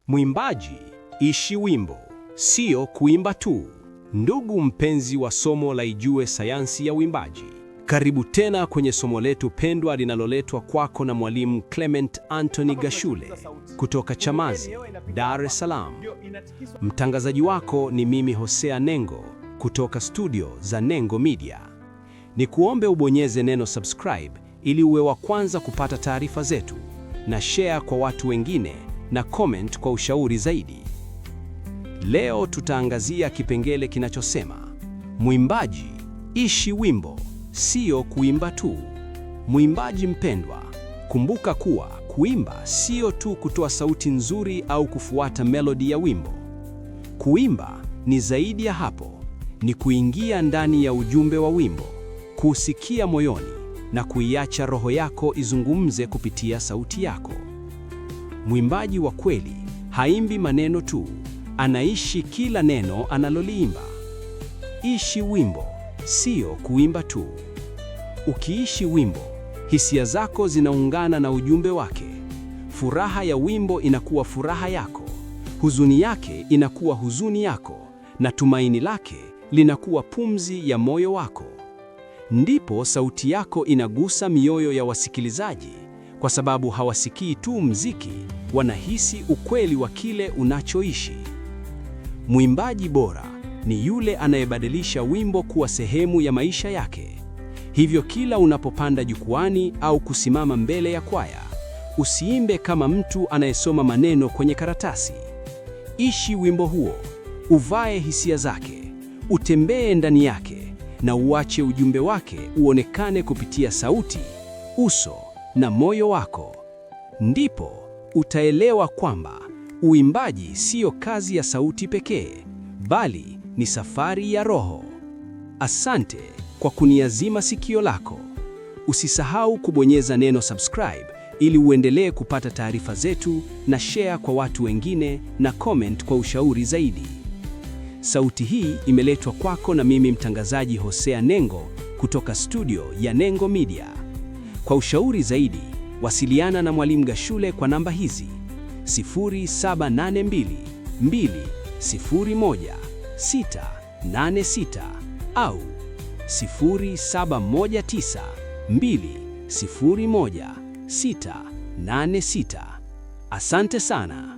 Mwimbaji, ishi wimbo, sio kuimba tu. Ndugu mpenzi wa somo la Ijue Sayansi ya Uimbaji, karibu tena kwenye somo letu pendwa linaloletwa kwako na Mwalimu Clement Anthony Gashule kutoka Chamazi, Dar es Salaam. Mtangazaji wako ni mimi Hosea Nengo kutoka studio za Nengo Media. Ni kuombe ubonyeze neno subscribe ili uwe wa kwanza kupata taarifa zetu, na share kwa watu wengine na comment kwa ushauri zaidi. Leo tutaangazia kipengele kinachosema mwimbaji, ishi wimbo, sio kuimba tu. Mwimbaji mpendwa, kumbuka kuwa kuimba sio tu kutoa sauti nzuri au kufuata melodi ya wimbo. Kuimba ni zaidi ya hapo, ni kuingia ndani ya ujumbe wa wimbo, kusikia moyoni na kuiacha roho yako izungumze kupitia sauti yako. Mwimbaji wa kweli haimbi maneno tu, anaishi kila neno analoliimba. Ishi wimbo, sio kuimba tu. Ukiishi wimbo, hisia zako zinaungana na ujumbe wake. Furaha ya wimbo inakuwa furaha yako, huzuni yake inakuwa huzuni yako, na tumaini lake linakuwa pumzi ya moyo wako. Ndipo sauti yako inagusa mioyo ya wasikilizaji, kwa sababu hawasikii tu muziki, wanahisi ukweli wa kile unachoishi. Mwimbaji bora ni yule anayebadilisha wimbo kuwa sehemu ya maisha yake. Hivyo kila unapopanda jukwani au kusimama mbele ya kwaya, usiimbe kama mtu anayesoma maneno kwenye karatasi. Ishi wimbo huo, uvae hisia zake, utembee ndani yake, na uache ujumbe wake uonekane kupitia sauti, uso na moyo wako. Ndipo utaelewa kwamba uimbaji sio kazi ya sauti pekee, bali ni safari ya roho. Asante kwa kuniazima sikio lako. Usisahau kubonyeza neno subscribe ili uendelee kupata taarifa zetu, na share kwa watu wengine na comment kwa ushauri zaidi. Sauti hii imeletwa kwako na mimi mtangazaji Hosea Nengo kutoka studio ya Nengo Media. Kwa ushauri zaidi, wasiliana na Mwalimu Gashule kwa namba hizi: 0782 201 686 au 0719 201 686. Asante sana.